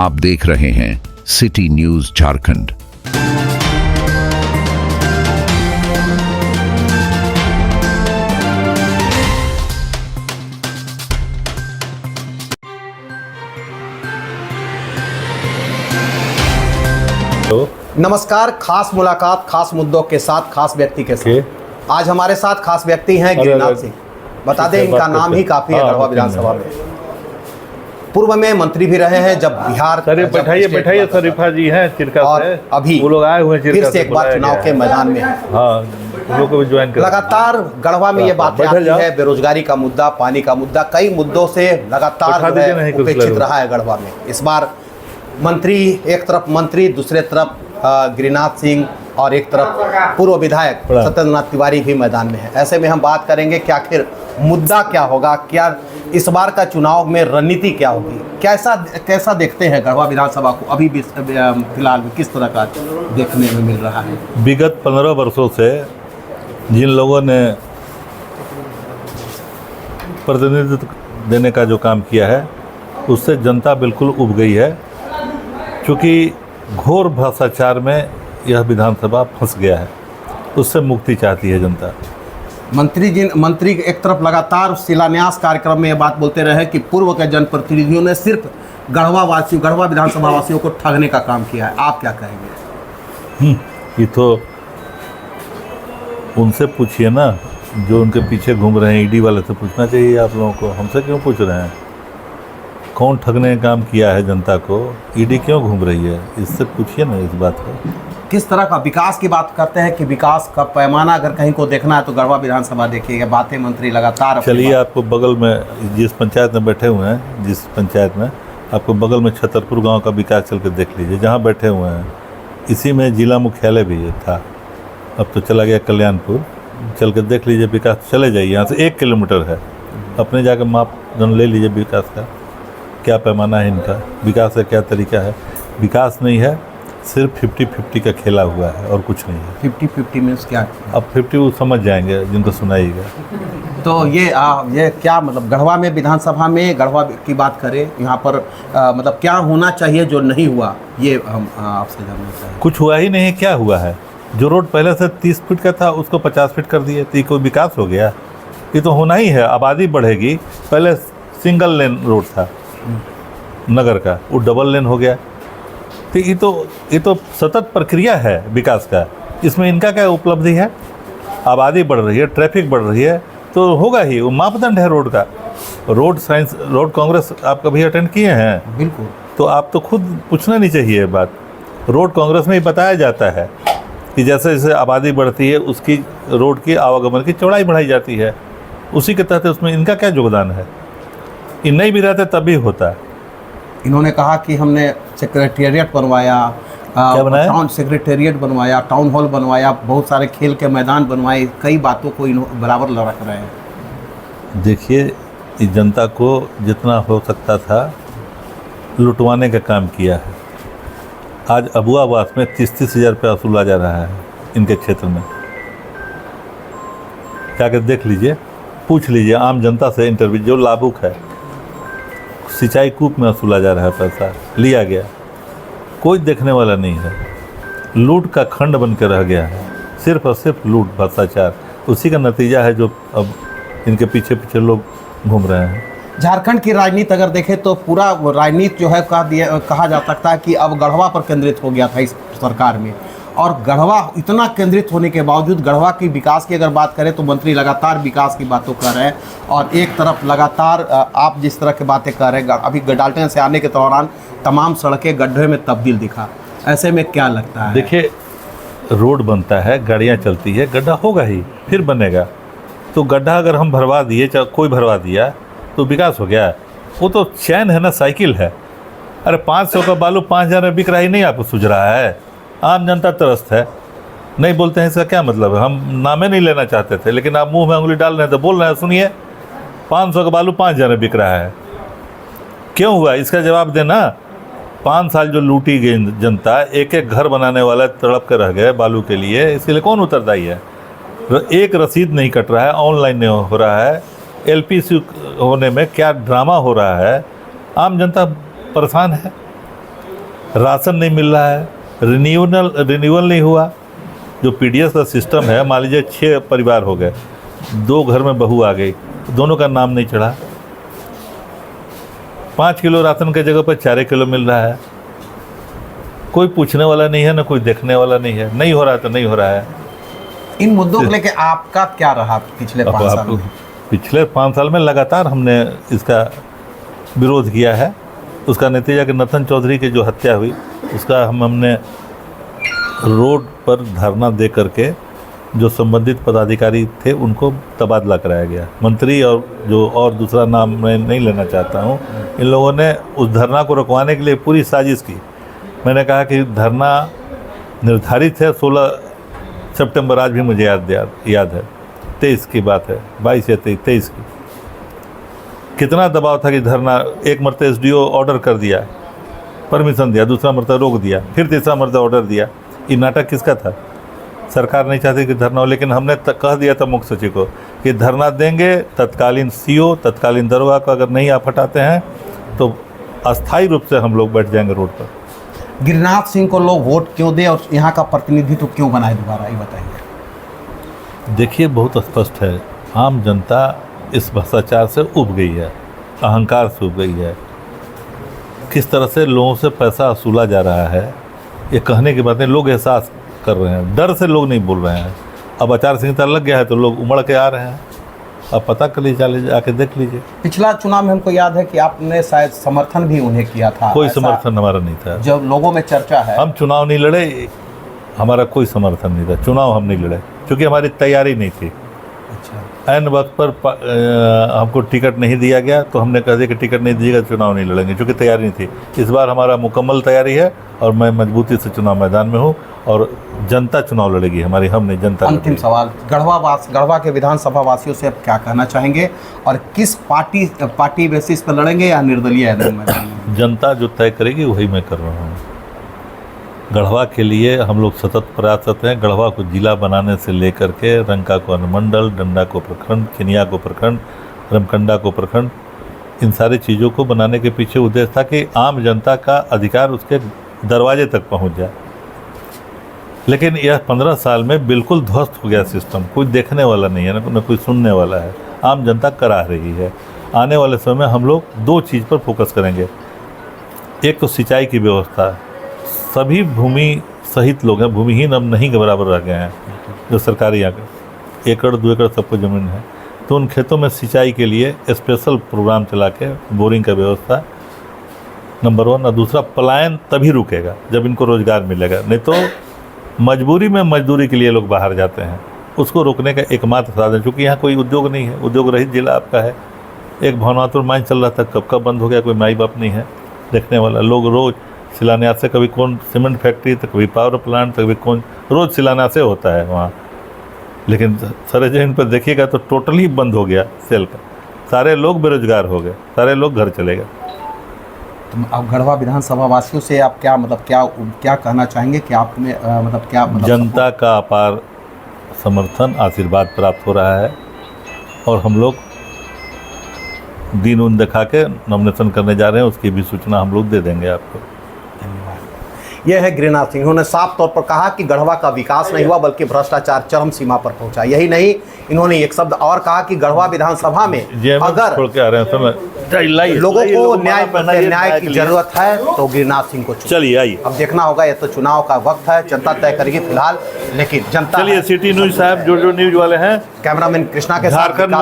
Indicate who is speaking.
Speaker 1: आप देख रहे हैं सिटी न्यूज झारखंड।
Speaker 2: नमस्कार, खास मुलाकात खास मुद्दों के साथ, खास व्यक्ति के साथ। आज हमारे साथ खास व्यक्ति हैं गिरिनाथ सिंह। बता दें, इनका नाम ही काफी है गढ़वा विधानसभा में। पूर्व में मंत्री भी रहे हैं जब बिहार।
Speaker 3: बैठाइए शरीफा जी हैं चिरका
Speaker 2: और
Speaker 3: से।
Speaker 2: अभी
Speaker 3: वो लोग आए हुए हैं
Speaker 2: फिर से एक बार चुनाव के मैदान में।
Speaker 3: हाँ, उन लोग को भी ज्वाइन कर।
Speaker 2: लगातार गढ़वा में ये बातें आती है, बेरोजगारी का मुद्दा, पानी का मुद्दा, कई मुद्दों से लगातार उपेक्षित रहा है गढ़वा में। इस बार मंत्री, एक तरफ मंत्री, दूसरे तरफ गिरिनाथ सिंह और एक तरफ पूर्व विधायक सत्येंद्रनाथ तिवारी भी मैदान में है। ऐसे में हम बात करेंगे कि आखिर मुद्दा क्या होगा, क्या इस बार का चुनाव में रणनीति क्या होगी, कैसा देखते हैं गढ़वा विधानसभा को अभी भी फिलहाल में किस तरह का देखने में मिल रहा है।
Speaker 3: विगत 15 वर्षों से जिन लोगों ने प्रतिनिधित्व देने का जो काम किया है उससे जनता बिल्कुल उब गई है, क्योंकि घोर भ्रष्टाचार में यह विधानसभा फंस गया है। उससे मुक्ति चाहती है जनता।
Speaker 2: मंत्री एक तरफ लगातार शिलान्यास कार्यक्रम में ये बात बोलते रहे कि पूर्व के जनप्रतिनिधियों ने सिर्फ गढ़वा विधानसभा वासियों को ठगने का काम किया है। आप क्या कहेंगे?
Speaker 3: ये तो उनसे पूछिए ना, जो उनके पीछे घूम रहे हैं। ईडी वाले से पूछना चाहिए आप लोगों को, हमसे क्यों पूछ रहे हैं? कौन ठगने का काम किया है जनता को? ईडी क्यों घूम रही है? इससे पूछिए ना इस बात को।
Speaker 2: किस तरह का विकास की बात करते हैं कि विकास का पैमाना अगर कहीं को देखना है तो गढ़वा विधानसभा देखिएगा। बातें मंत्री लगातार। चलिए,
Speaker 3: आपको बगल में जिस पंचायत में बैठे हुए हैं, जिस पंचायत में आपको बगल में छतरपुर गांव का विकास चल के देख लीजिए, जहां बैठे हुए हैं। इसी में जिला मुख्यालय भी था, अब तो चला गया कल्याणपुर। चल के देख लीजिए विकास। चले जाइए, यहाँ से 1 किलोमीटर है। अपने जाकर मापदंड ले लीजिए विकास का, क्या पैमाना है इनका, विकास का क्या तरीका है। विकास नहीं है, सिर्फ 50-50 का खेला हुआ है और कुछ नहीं है।
Speaker 2: 50-50 मीन्स क्या?
Speaker 3: अब 50 वो समझ जाएंगे जिनको सुनाइएगा।
Speaker 2: तो ये क्या मतलब गढ़वा में विधानसभा में गढ़वा की बात करें, यहाँ पर मतलब क्या होना चाहिए जो नहीं हुआ, ये हम आपसे जानना चाहिए।
Speaker 3: कुछ हुआ ही नहीं। क्या हुआ है? जो रोड पहले से 30 फीट का था उसको 50 फीट कर दिए, तो ये कोई विकास हो गया? ये तो होना ही है। आबादी बढ़ेगी। पहले सिंगल लेन रोड था नगर का, वो डबल लेन हो गया। तो ये तो सतत प्रक्रिया है विकास का। इसमें इनका क्या उपलब्धि है? आबादी बढ़ रही है, ट्रैफिक बढ़ रही है, तो होगा ही। वो मापदंड है रोड का। रोड कांग्रेस आप कभी अटेंड किए हैं?
Speaker 2: बिल्कुल।
Speaker 3: तो आप तो खुद पूछना नहीं चाहिए ये बात। रोड कांग्रेस में ही बताया जाता है कि जैसे जैसे आबादी बढ़ती है उसकी रोड की आवागमन की चौड़ाई बढ़ाई जाती है। उसी के तहत उसमें इनका क्या योगदान है? ये नहीं भी रहते तब भी होता है।
Speaker 2: इन्होंने कहा कि हमने सेक्रेटेरिएट बनवाया, टाउन सेक्रेटेरिएट बनवाया, टाउन हॉल बनवाया, बहुत सारे खेल के मैदान बनवाए, कई बातों को बराबर रख रहे हैं।
Speaker 3: देखिए, इस जनता को जितना हो सकता था लुटवाने का काम किया है। आज अबुआबास में 30-30 हज़ार रुपया वसूला जा रहा है इनके क्षेत्र में। जाकर देख लीजिए, पूछ लीजिए आम जनता से। इंटरव्यू जो लाभुक है, सिंचाई कूप में वसूला जा रहा है, पैसा लिया गया, कोई देखने वाला नहीं है। लूट का खंड बन के रह गया है, सिर्फ और सिर्फ लूट, भ्रष्टाचार। उसी का नतीजा है जो अब इनके पीछे पीछे लोग घूम रहे हैं।
Speaker 2: झारखंड की राजनीति अगर देखें तो पूरा राजनीति जो है कहा जा सकता है कि अब गढ़वा पर केंद्रित हो गया था इस सरकार में। और गढ़वा इतना केंद्रित होने के बावजूद गढ़वा की विकास की अगर बात करें तो मंत्री लगातार विकास की बातों कर रहे हैं, और एक तरफ लगातार आप जिस तरह की बातें कर रहे हैं, अभी डाल्टन से आने के दौरान तमाम सड़कें गड्ढे में तब्दील दिखा। ऐसे में क्या लगता है?
Speaker 3: देखिए, रोड बनता है, गाड़ियाँ चलती है, गड्ढा होगा ही, फिर बनेगा। तो गड्ढा अगर हम भरवा दिए, चाहे कोई भरवा दिया, तो विकास हो गया? वो तो चैन है ना, साइकिल है। अरे 500 का बालू 5000 में बिक रहा ही नहीं, आपको सूझ रहा है? आम जनता त्रस्त है। नहीं बोलते हैं, इसका क्या मतलब है? हम नामे नहीं लेना चाहते थे, लेकिन आप मुंह में उंगली डाल रहे हैं तो बोल रहे हैं। सुनिए, 500 का बालू 5000 में बिक रहा है, क्यों हुआ? इसका जवाब देना। 5 साल जो लूटी गई जनता, एक एक घर बनाने वाला तड़प कर रह गए बालू के लिए, इसके लिए कौन उत्तरदायी है? एक रसीद नहीं कट रहा है, ऑनलाइन नहीं हो रहा है, एलपीसी होने में क्या ड्रामा हो रहा है। आम जनता परेशान है। राशन नहीं मिल रहा है, रिन्यूअल नहीं हुआ। जो पीडीएस का सिस्टम है, मान लीजिए 6 परिवार हो गए, 2 घर में बहू आ गई, दोनों का नाम नहीं चढ़ा। 5 किलो राशन के जगह पर 4 किलो मिल रहा है। कोई पूछने वाला नहीं है, ना कोई देखने वाला नहीं है। नहीं हो रहा है तो नहीं हो रहा है।
Speaker 2: इन मुद्दों को लेकर आपका क्या रहा पिछले 5 साल में?
Speaker 3: पिछले 5 साल में लगातार हमने इसका विरोध किया है। उसका नतीजा कि नथन चौधरी की जो हत्या हुई, उसका हमने रोड पर धरना दे करके जो संबंधित पदाधिकारी थे उनको तबादला कराया गया। मंत्री और दूसरा नाम मैं नहीं लेना चाहता हूँ, इन लोगों ने उस धरना को रुकवाने के लिए पूरी साजिश की। मैंने कहा कि धरना निर्धारित है 16 सितंबर, आज भी मुझे याद है, 23 की बात है, 22 या 23 की। कितना दबाव था कि धरना, एक मरतबा एसडीओ ऑर्डर कर दिया, परमिशन दिया, दूसरा मरतबा रोक दिया, फिर तीसरा मरतबा ऑर्डर दिया। ये नाटक किसका था? सरकार नहीं चाहती कि धरना हो, लेकिन हमने कह दिया था मुख्य सचिव को कि धरना देंगे। तत्कालीन सीओ, तत्कालीन दरोगा को अगर नहीं आप हटाते हैं तो अस्थायी रूप से हम लोग बैठ जाएंगे रोड पर।
Speaker 2: गिरिनाथ सिंह को लोग वोट क्यों दे और यहाँ का प्रतिनिधित्व क्यों बनाए दोबारा, ये बताइए।
Speaker 3: देखिए, बहुत स्पष्ट है, आम जनता इस भ्रष्टाचार से उब गई है, अहंकार से उब गई है। किस तरह से लोगों से पैसा वसूला जा रहा है, ये कहने की बातें लोग एहसास कर रहे हैं। डर से लोग नहीं बोल रहे हैं। अब आचार संहिता लग गया है तो लोग उमड़ के आ रहे हैं। अब पता कर लीजिए, आके देख लीजिए।
Speaker 2: पिछला चुनाव में हमको याद है कि आपने शायद समर्थन भी उन्हें किया था।
Speaker 3: कोई समर्थन हमारा नहीं था।
Speaker 2: जब लोगों में चर्चा है,
Speaker 3: हम चुनाव नहीं लड़े, हमारा कोई समर्थन नहीं था। चुनाव हम नहीं लड़े क्योंकि हमारी तैयारी नहीं थी।
Speaker 2: अच्छा,
Speaker 3: ऐन वक्त पर हमको टिकट नहीं दिया गया तो हमने कह दिया कि टिकट नहीं दिएगा चुनाव नहीं लड़ेंगे, क्योंकि तैयारी नहीं थी। इस बार हमारा मुकम्मल तैयारी है और मैं मजबूती से चुनाव मैदान में हूँ और जनता चुनाव लड़ेगी हमारी, हम नहीं, जनता।
Speaker 2: अंतिम सवाल, गढ़वा के विधानसभा वासियों से आप क्या कहना चाहेंगे और किस पार्टी बेसिस पर लड़ेंगे या निर्दलीय मैदान में?
Speaker 3: जनता जो तय करेगी वही मैं कर रहा हूँ। गढ़वा के लिए हम लोग सतत प्रयासरत हैं। गढ़वा को जिला बनाने से लेकर के रंका को अनुमंडल, डंडा को प्रखंड, चिनिया को प्रखंड, रमकंडा को प्रखंड, इन सारी चीज़ों को बनाने के पीछे उद्देश्य था कि आम जनता का अधिकार उसके दरवाजे तक पहुंच जाए। लेकिन यह 15 साल में बिल्कुल ध्वस्त हो गया सिस्टम। कोई देखने वाला नहीं है, न कोई सुनने वाला है। आम जनता कराह रही है। आने वाले समय में हम लोग 2 चीज़ पर फोकस करेंगे। एक तो सिंचाई की व्यवस्था। सभी भूमि सहित लोग हैं, भूमिहीन अब नहीं के बराबर रह गए हैं। जो सरकारी एकड़ 2 एकड़ सबको ज़मीन है, तो उन खेतों में सिंचाई के लिए स्पेशल प्रोग्राम चला के बोरिंग का व्यवस्था, नंबर 1। और दूसरा, पलायन तभी रुकेगा जब इनको रोज़गार मिलेगा। नहीं तो मजबूरी में मजदूरी के लिए लोग बाहर जाते हैं। उसको रोकने का एकमात्र साधन, क्योंकि यहाँ कोई उद्योग नहीं है, उद्योग रहित जिला आपका है। एक भवनातुर माइन चल रहा था, कब बंद हो गया, कोई माई बाप नहीं है देखने वाला। लोग रोज़ शिलान्यास से, कभी कौन सीमेंट फैक्ट्री तो कभी पावर प्लांट तो कभी कौन, रोज़ शिलान्यास से होता है वहाँ। लेकिन सारे जगह पर देखिएगा तो टोटली बंद हो गया सेल का। सारे लोग बेरोजगार हो गए, सारे लोग घर चले गए।
Speaker 2: तो अब गढ़वा विधानसभा वासियों से आप क्या कहना चाहेंगे कि आपने
Speaker 3: जनता का अपार समर्थन, आशीर्वाद प्राप्त हो रहा है और हम लोग दिन उन दिखा के नॉमिनेशन करने जा रहे हैं। उसकी भी सूचना हम लोग दे देंगे आपको।
Speaker 2: यह है गिरिनाथ सिंह। उन्होंने साफ तौर पर कहा कि गढ़वा का विकास नहीं हुआ बल्कि भ्रष्टाचार चरम सीमा पर पहुंचा। यही नहीं, इन्होंने एक शब्द और कहा कि गढ़वा विधानसभा में अगर
Speaker 3: छोड़ के आ रहे हैं
Speaker 2: लोगों को न्याय की जरूरत है तो गिरिनाथ सिंह को
Speaker 3: चलिए आइए।
Speaker 2: अब देखना होगा, ये तो चुनाव का वक्त है, जनता तय करेगी फिलहाल। लेकिन जनता,
Speaker 3: चलिए सिटी न्यूज साहब, जो न्यूज वाले हैं,
Speaker 2: कैमरामैन कृष्णा के साथ
Speaker 3: झारखंड